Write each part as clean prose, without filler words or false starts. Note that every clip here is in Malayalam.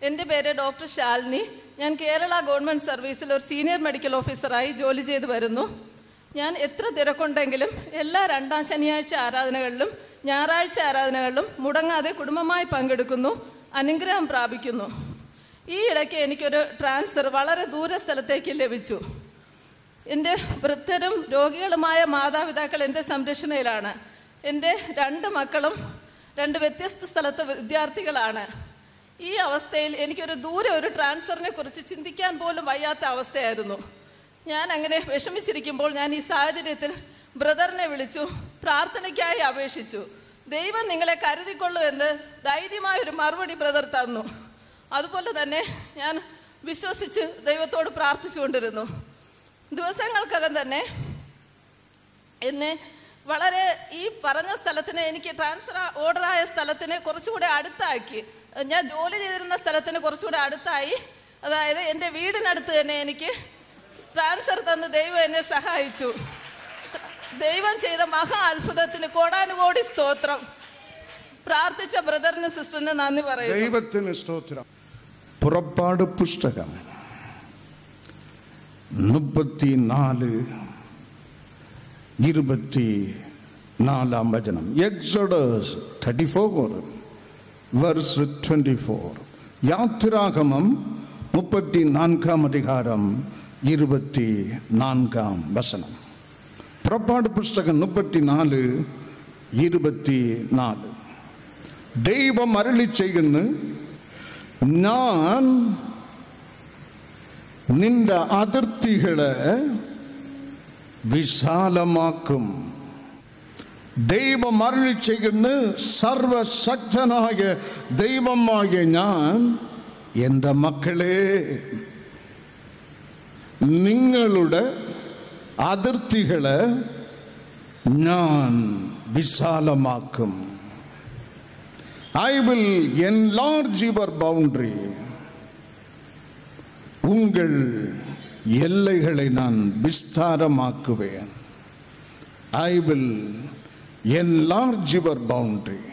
എൻ്റെ പേര് ഡോക്ടർ ശാലിനി. ഞാൻ കേരള ഗവൺമെൻറ് സർവീസിൽ ഒരു സീനിയർ മെഡിക്കൽ ഓഫീസറായി ജോലി ചെയ്ത് വരുന്നു. ഞാൻ എത്ര തിരക്കുണ്ടെങ്കിലും എല്ലാ രണ്ടാം ശനിയാഴ്ച ആരാധനകളിലും ഞായറാഴ്ച ആരാധനകളിലും മുടങ്ങാതെ കുടുംബമായി പങ്കെടുക്കുന്നു, അനുഗ്രഹം പ്രാപിക്കുന്നു. ഈ ഇടയ്ക്ക് എനിക്കൊരു ട്രാൻസ്ഫർ വളരെ ദൂര സ്ഥലത്തേക്ക് ലഭിച്ചു. എൻ്റെ വൃദ്ധരും രോഗികളുമായ മാതാപിതാക്കൾ എൻ്റെ സംരക്ഷണയിലാണ്. എൻ്റെ 2 മക്കളും 2 വ്യത്യസ്ത സ്ഥലത്തെ വിദ്യാർത്ഥികളാണ്. ഈ അവസ്ഥയിൽ എനിക്കൊരു ദൂരെ ഒരു ട്രാൻസ്ഫറിനെ കുറിച്ച് ചിന്തിക്കാൻ പോലും വയ്യാത്ത അവസ്ഥയായിരുന്നു. ഞാൻ അങ്ങനെ വിഷമിച്ചിരിക്കുമ്പോൾ ഞാൻ ഈ സാഹചര്യത്തിൽ ബ്രദറിനെ വിളിച്ചു, പ്രാർത്ഥനയ്ക്കായി അപേക്ഷിച്ചു. ദൈവം നിങ്ങളെ കരുതിക്കൊള്ളുമെന്ന് ധൈര്യമായൊരു മറുപടി ബ്രദർ തന്നു. അതുപോലെ തന്നെ ഞാൻ വിശ്വസിച്ച് ദൈവത്തോട് പ്രാർത്ഥിച്ചുകൊണ്ടിരുന്നു. ദിവസങ്ങൾക്കകം തന്നെ എന്നെ വളരെ ഈ പറഞ്ഞ സ്ഥലത്തിന്, എനിക്ക് ട്രാൻസ്ഫർ ഓർഡറായ സ്ഥലത്തിന് കുറച്ചുകൂടെ അടുത്താക്കി. ഞാൻ ജോലി ചെയ്തിരുന്ന സ്ഥലത്തിന് കുറച്ചുകൂടെ അടുത്തായി. അതായത് എൻ്റെ വീടിനടുത്ത് തന്നെ എനിക്ക് ട്രാൻസ്ഫർ തന്ന് ദൈവം എന്നെ സഹായിച്ചു. ദൈവം ചെയ്ത മഹാ അത്ഭുതത്തിന് കോടാനുകോടി സ്തോത്രം. പ്രാർത്ഥിച്ച ബ്രദറിന് സിസ്റ്ററിന് നന്ദി പറയുന്നു. ദൈവത്തിന് സ്തോത്രം. പുറപ്പാട് പുസ്തകം 34:24 വചനം. എക്സോഡസ് 34:24. യാത്രാഗമം 34 വചനം. പുറപ്പാട് പുസ്തകം 34:24. ദൈവം അരുളി ചെയ്യുന്നു, ഞാൻ നിന്റെ അതിർത്തികളെ വിശാലമാക്കും. ദൈവം അരുളി ചെയ്യുന്നു, സർവശക്തനായ ദൈവമായ ഞാൻ എൻ്റെ മക്കളെ നിങ്ങളുടെ അതിർത്തികളെ ഞാൻ വിശാലമാക്കും. I will enlarge your boundary. உங்கள் எல்லைகளை நான் விஸ்தாரமாக்குவேன். I will enlarge your boundary.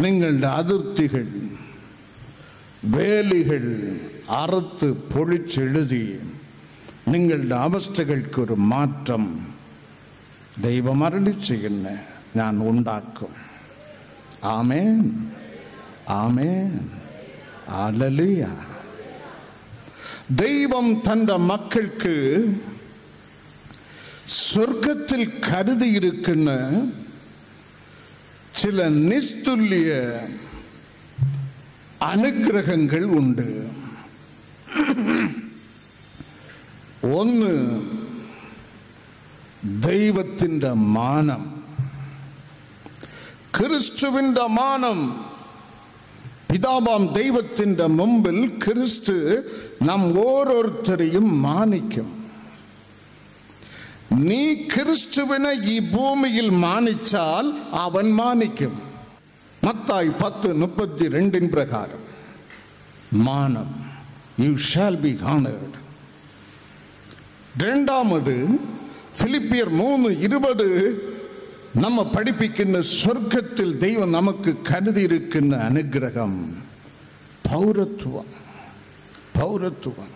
നിങ്ങളുടെ അതിർത്തികൾ വേലികൾ അറുത്ത് പൊളിച്ചെഴുതി നിങ്ങളുടെ അവസ്ഥകൾക്കൊരു മാറ്റം ദൈവം അരുളി ചെയ്യുന്ന ഞാൻ ഉണ്ടാക്കും. ആമേൻ, ആമേൻ, ഹല്ലേലൂയ. ദൈവം തന്റെ മക്കൾക്ക് സ്വർഗത്തിൽ കരുതിയിരിക്കുന്ന ചില നിസ്തുല്യ അനുഗ്രഹങ്ങൾ ഉണ്ട്. ഒന്ന്, ദൈവത്തിൻ്റെ മാനം, ക്രിസ്തുവിൻ്റെ മാനം. പിതാവാം ദൈവത്തിൻ്റെ മുമ്പിൽ ക്രിസ്തു നാം ഓരോരുത്തരെയും മാനിക്കും. നീ ക്രിസ്തുവിനെ ഈ ഭൂമിയിൽ മാനിച്ചാൽ അവൻ മാനിക്കും. മത്തായി 10:32 പ്രകാരം മാനം, യു ഷാൽ ബി ഹോണേർഡ്. രണ്ടാമത് ഫിലിപ്പിയർ 3:20 നമ്മ പഠിപ്പിക്കുന്ന സ്വർഗത്തിൽ ദൈവം നമുക്ക് കരുതിയിരിക്കുന്ന അനുഗ്രഹം പൗരത്വം. പൗരത്വം,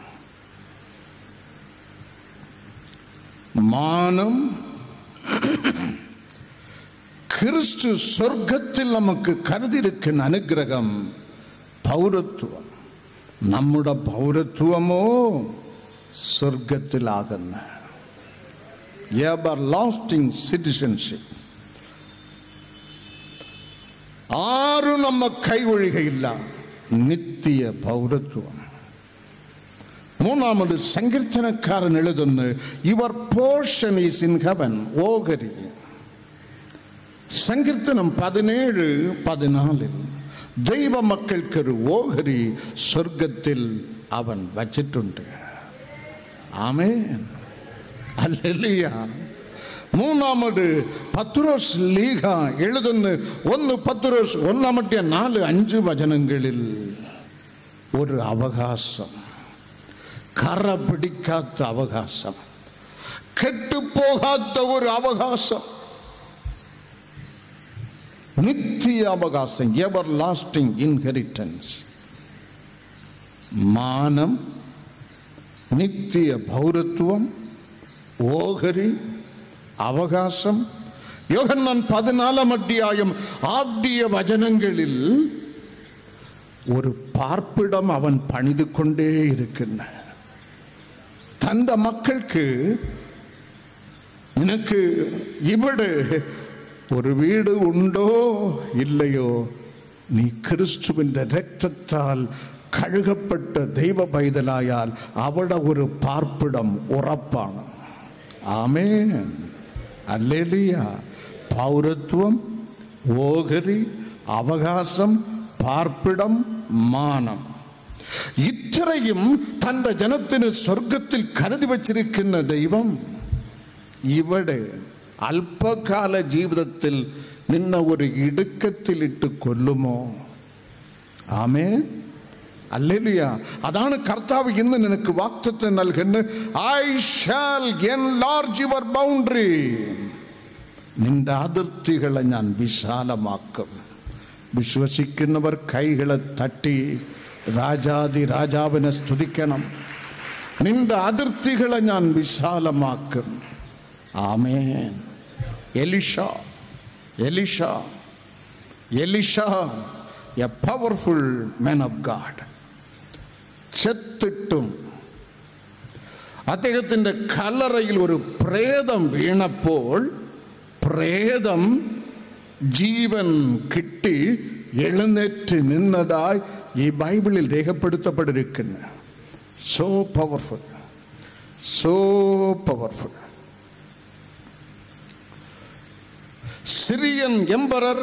മാനം. ക്രിസ്തു സ്വർഗത്തിൽ നമുക്ക് കരുതിയിരിക്കുന്ന അനുഗ്രഹം പൗരത്വം. നമ്മുടെ പൗരത്വമോ സ്വർഗത്തിലാകുന്ന എവർലാസ്റ്റിംഗ് സിറ്റിസൺഷിപ്പ്. ആരും നമ്മ കൈവഴികയില്ല. നിത്യ പൗരത്വം. മൂന്നാമത് സങ്കീർത്തനക്കാരൻ എഴുതുന്നു, your portion is in heaven. ഓഹരി. സങ്കീർത്തനം 17:14 ദൈവമക്കൾക്കൊരു ഓഹരി സ്വർഗത്തിൽ അവൻ വച്ചിട്ടുണ്ട്. ആമേൻ. ഹല്ലേലൂയ. മൂന്നാമത് പത്രോസ് ലീഗ എഴുതുന്ന 1 പത്രോസ് 1:4-5 വചനങ്ങളിൽ ഒരു അവകാശം, കറ പിടിക്കാത്ത അവകാശം, കെട്ടുപോകാത്ത ഒരു അവകാശം, നിത്യ അവകാശം, എവർ ലാസ്റ്റിംഗ് ഇൻഹെറിറ്റൻസ്, മാനം, നിത്യ പൗരത്വം, ഓഹരി, അവകാശം. യോഹന്നാൻ 14 ആദ്യ വചനങ്ങളിൽ ഒരു പാർപ്പിടം അവൻ പണിതുകൊണ്ടേയിരിക്കുന്ന തൻ്റെ മക്കൾക്ക്, നിനക്ക് ഇവിടെ ഒരു വീട് ഉണ്ടോ ഇല്ലയോ, നീ ക്രിസ്തുവിൻ്റെ രക്തത്താൽ കഴുകപ്പെട്ട ദൈവ പൈതലായാൽ അവിടെ ഒരു പാർപ്പിടം ഉറപ്പാണ്. ആമേൻ. ഹല്ലേലൂയ. പൗരത്വം, ഓഹരി, അവകാശം, പാർപ്പിടം, മാനം, ഇത്രയും തൻ്റെ ജനത്തിന് സ്വർഗത്തിൽ കരുതി വച്ചിരിക്കുന്ന ദൈവം ഇവിടെ അല്പകാല ജീവിതത്തിൽ നിന്നെ ഒരു ഇടുക്കത്തിലിട്ട് കൊല്ലുമോ? ആമേൻ. ഹല്ലേലൂയ. അതാണ് കർത്താവ് ഇന്ന് നിനക്ക് വാഗ്ദത്തം നൽകുന്നത്. I shall enlarge your boundary. നിന്റെ അതിർത്തികളെ ഞാൻ വിശാലമാക്കും. വിശ്വസിക്കുന്നവർ കൈകളെ തട്ടി രാജാതി രാജാവിനെ സ്തുതിക്കണം. നിന്റെ അതിർത്തികളെ ഞാൻ വിശാലമാക്കും. ആമേൻ. Elisha, a powerful man of God, ചെത്തിട്ടും അദ്ദേഹത്തിൻ്റെ കല്ലറയിൽ ഒരു പ്രേതം വീണപ്പോൾ പ്രേതം ജീവൻ കിട്ടി എഴുന്നേറ്റ് നിന്നതായി ഈ ബൈബിളിൽ രേഖപ്പെടുത്തപ്പെട്ടിരിക്കുന്നു. So powerful, so powerful. Syrian emperor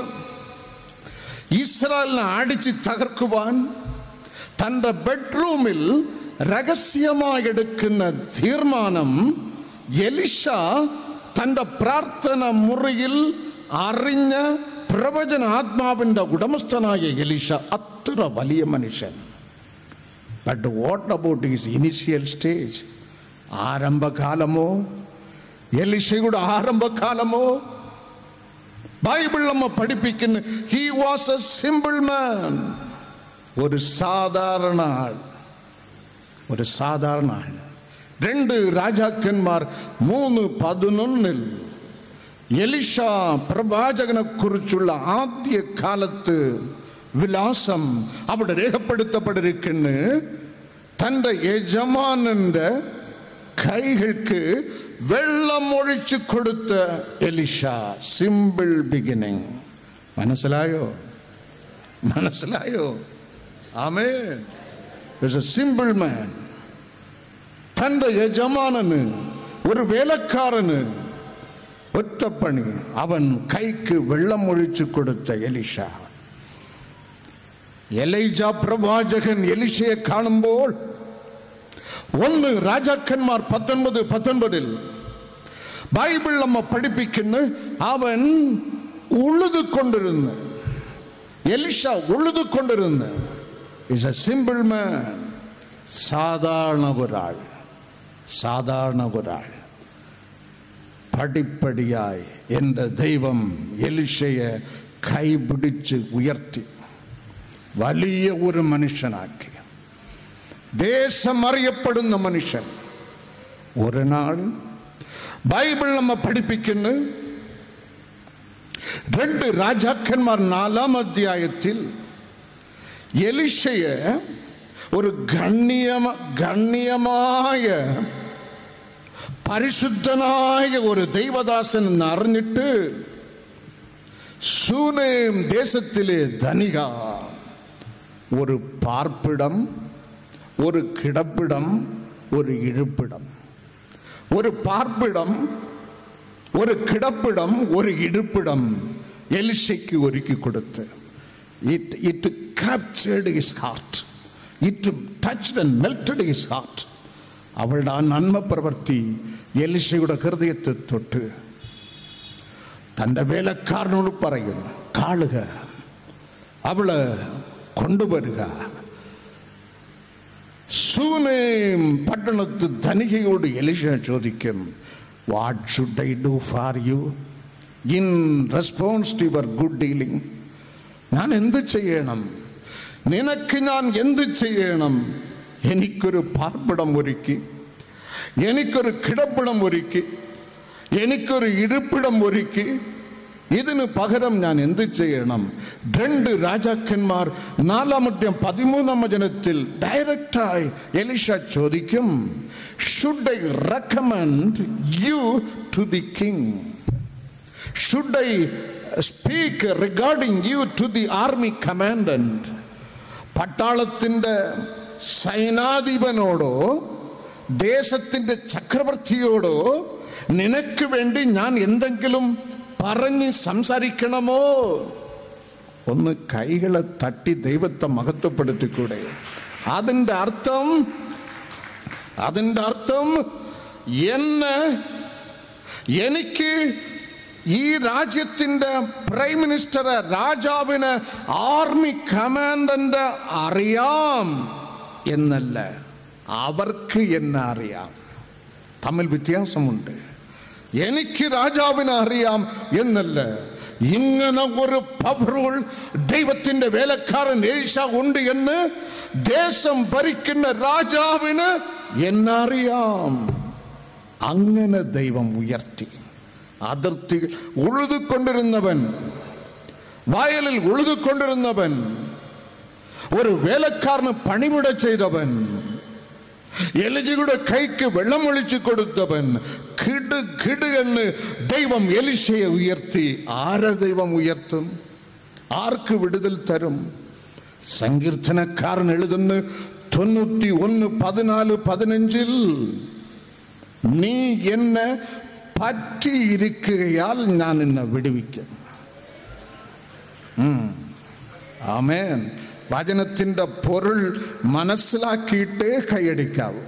ഇസ്രായേലിനെ അടിച്ച് തകർക്കുവാൻ തൻ്റെ ബെഡ്റൂമിൽ രഹസ്യമായി എടുക്കുന്ന തീരുമാനം എലീഷ തൻ്റെ പ്രാർത്ഥന മുറിയിൽ അറിഞ്ഞ പ്രവചന ആത്മാവിൻ്റെ ഉടമസ്ഥനായ എലീഷ അത്ര വലിയ മനുഷ്യൻ. But what about his initial stage? ആരംഭകാലമോ, എലീഷയുടെ ആരംഭകാലമോ? ബൈബിൾ നമ്മ പഠിപ്പിക്കുന്നു, he was a simple man. ഒരു സാധാരണ ആൾ, ഒരു സാധാരണ ആൾ. 2 രാജാക്കന്മാർ 3:11 എലീഷ പ്രവാചകനെ കുറിച്ചുള്ള ആദ്യ കാലത്ത് വിലാസം അവിടെ രേഖപ്പെടുത്തപ്പെട്ടിരിക്കുന്നു. തൻ്റെ യജമാനന്റെ കൈകൾക്ക് വെള്ളം ഒഴിച്ചു കൊടുത്ത എലീഷ. Simple beginning. മനസ്സിലായോ? ആമേൻ. ഈസ് എ സിമ്പിൾ മാൻ. തൻ്റെ യജമാനന്, ഒരു വേലക്കാരന് ഒറ്റപ്പണി, അവൻ കൈക്ക് വെള്ളം ഒഴിച്ചു കൊടുത്ത എലീഷ. എലീജ പ്രവാചകൻ എലീശയെ കാണുമ്പോൾ 1 രാജാക്കന്മാർ 19:19 ബൈബിൾ നമ്മ പഠിപ്പിക്കുന്നു, അവൻ ഉഴുതുകൊണ്ടിരുന്നു. എലീശ ഉഴുതുകൊണ്ടിരുന്നു. ഈസ് എ സിമ്പിൾ മാൻ. സാധാരണ ഒരാൾ. പടിപ്പടിയായി എൻ്റെ ദൈവം എലീശയെ കൈപിടിച്ച് ഉയർത്തി വലിയ ഒരു മനുഷ്യനാക്കി. ദേശം അറിയപ്പെടുന്ന മനുഷ്യൻ. ഒരു നാൾ ബൈബിൾ നമ്മ പഠിപ്പിക്കുന്നു, 2 രാജാക്കന്മാർ 4-ാം അധ്യായത്തിൽ എലീശയെ ഒരു ഗണ്യമായ പരിശുദ്ധനായ ഒരു ദൈവദാസൻ എന്നറിഞ്ഞിട്ട് ശൂനേം ദേശത്തിലെ ധനിക ഒരു പാർപ്പിടം, ഒരു കിടപ്പിടം, ഒരു ഇരിപ്പിടം, ഒരു പാർപ്പിടം, ഒരു കിടപ്പിടം, ഒരു ഇരിപ്പിടം എലീശയ്ക്ക് ഒരുക്കി കൊടുത്ത്, it captured his heart, it touched and melted his heart. അവളുടെ ആ നന്മ പ്രവൃത്തി എലിശയുടെ ഹൃദയത്തെ തൊട്ട് തൻ്റെ വേലക്കാരനോട് പറയും, കാളുക, അവള് കൊണ്ടുവരിക. ശൂനേം പട്ടണത്ത് ധനികയോട് എലിശ ചോദിക്കും, what should I do for you in response to your good dealing? ഞാൻ എന്ത് ചെയ്യണം? നിനക്ക് ഞാൻ എന്ത് ചെയ്യണം? എനിക്കൊരു പാർപ്പിടം ഒരുക്കി, എനിക്കൊരു കിടപ്പിടം ഒരുക്കി, എനിക്കൊരു ഇരിപ്പിടം ഒരുക്കി, ഇതിന് പകരം ഞാൻ എന്ത് ചെയ്യണം? 2 രാജാക്കന്മാർ 4-13 വചനത്തിൽ ഡയറക്റ്റായി എലിശ ചോദിക്കും, should I recommend you to the king? Should I speak regarding you to the army commandant? പട്ടാളത്തിൻ്റെ സൈനാധിപനോടോ ദേശത്തിൻ്റെ ചക്രവർത്തിയോടോ നിനക്ക് വേണ്ടി ഞാൻ എന്തെങ്കിലും പറഞ്ഞ് സംസാരിക്കണമോ? ഒന്ന് കൈകളെ തട്ടി ദൈവത്തെ മഹത്വപ്പെടുത്തിക്കൂടെ? അതിൻ്റെ അർത്ഥം എനിക്ക് ഈ രാജ്യത്തിൻ്റെ പ്രൈം മിനിസ്റ്ററെ, രാജാവിന്, ആർമി കമാൻഡന്റ് അറിയാം എന്നല്ല, അവർക്ക് എന്നെ അറിയാം. തമ്മിൽ വ്യത്യാസമുണ്ട്. എനിക്ക് രാജാവിനെ അറിയാം എന്നല്ല, ഇങ്ങനെ ഒരു പവറുൾ ദൈവത്തിന്റെ വേലക്കാരൻ എലീശ ഉണ്ട് എന്ന് ദേശം ഭരിക്കുന്ന രാജാവിന് എന്നെ അറിയാം. അങ്ങനെ ദൈവം ഉയർത്തി. അതിർത്തി ഉഴുതുകൊണ്ടിരുന്നവൻ, വയലിൽ ഉഴുതുകൊണ്ടിരുന്നവൻ, ഒരു വേലക്കാരന് പണിമുട ചെയ്തവൻ, എലിജയുടെ കൈക്ക് വെള്ളം ഒഴിച്ചു കൊടുത്തവൻ, കിട് കിട് എന്ന് ദൈവം എലിശയെ ഉയർത്തി. ആരെ ദൈവം ഉയർത്തും? ആർക്ക് വിടുതൽ തരും? സങ്കീർത്തനക്കാരൻ എഴുതുന്നു 91:14-15, നീ എന്നെ പറ്റിയിരിക്കുകയാൽ ഞാൻ നിന്നെ വിടുവിക്കും. ആമേൻ. വചനത്തിന്റെ പൊരുൾ മനസ്സിലാക്കിയിട്ടേ കൈയടിക്കാവൂ.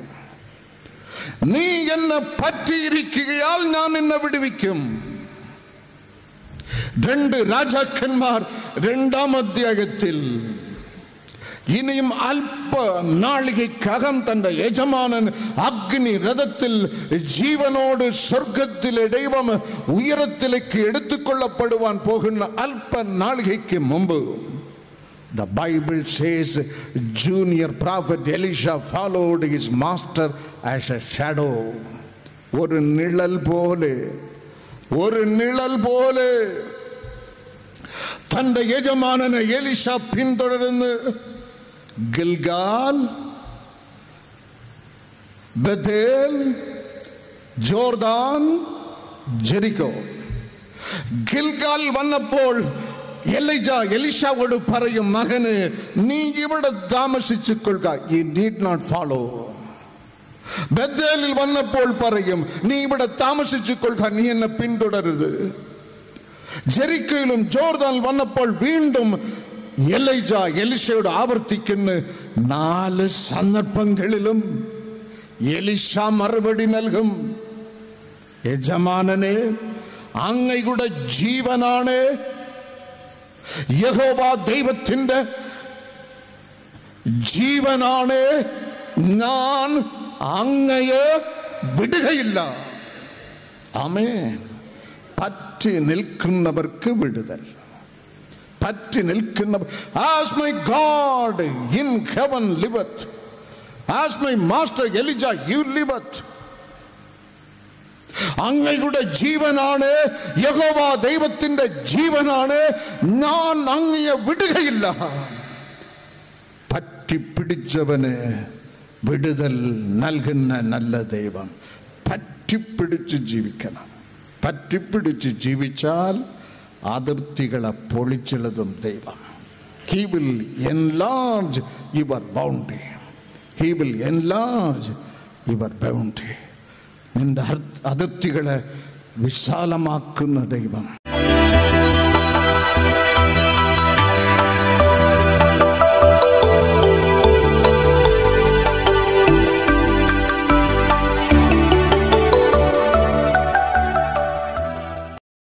നീ എന്നെ പറ്റിയിരിക്കുകയാൽ ഞാൻ നിന്നെ വിടുവിക്കും. 2 രാജാക്കന്മാർ 2-ാം അധ്യായത്തിൽ, ഇനിയും അല്പ നാളികയ്ക്കകം തന്റെ യജമാനൻ അഗ്നി രഥത്തിൽ ജീവനോട് സ്വർഗത്തിലെ ദൈവം ഉയരത്തിലേക്ക് എടുത്തുകൊള്ളപ്പെടുവാൻ പോകുന്ന അല്പ നാളികയ്ക്ക് മുമ്പ്, the Bible says junior prophet Elisha followed his master as a shadow. ഒരു നിഴൽ പോലെ തന്റെ യജമാനനെ എലിശ പിന്തുടർന്ന് Gilgal, Bethel, Jordan, Jericho. Gilgal വന്നപ്പോൾ എലിശാവോട് പറയും, മകന് നീ ഇവിടെ താമസിച്ചു കൊള്ളുക, you need not follow. ബഥേലിൽ വന്നപ്പോൾ പറയും, നീ ഇവിടെ താമസിച്ചു കൊള്ളുക, നീ എന്നെ പിന്തുടരുത്. ജെറിക്കോയിലും ജോർദാനിൽ വന്നപ്പോൾ വീണ്ടും എലിശയോട് ആവർത്തിക്കുന്ന 4 സന്ദർഭങ്ങളിലും എലിശ മറുപടി നൽകും, യജമാനനെ, അങ്ങയുടെ ജീവനാണ്, യഹോവ ദൈവത്തിന്റെ ജീവനാണ്, ഞാൻ അങ്ങയെ വിടുകയില്ല. ആമേൻ. പറ്റി നിൽക്കുന്നവർക്ക് വിടുതൽ. പറ്റി നിൽക്കുന്നവർ, as my God in heaven liveth, as my master Elijah you liveth. അങ്ങയുടെ ജീവനാണ്, യഹോവ ദൈവത്തിന്റെ ജീവനാണ്, ഞാൻ അങ്ങയെ വിടുകയില്ല. പറ്റിപ്പിടിച്ചവന് വിടുതൽ നൽകുന്ന നല്ല ദൈവം. പറ്റിപ്പിടിച്ച് ജീവിക്കണം. പറ്റിപ്പിടിച്ച് ജീവിച്ചാൽ അതിർത്തികളെ പൊളിച്ചെഴുതും ദൈവം. He will enlarge your boundary. He will enlarge your boundary. നിന്റെ അതിർത്തികളെ വിശാലമാക്കുന്ന ദൈവം.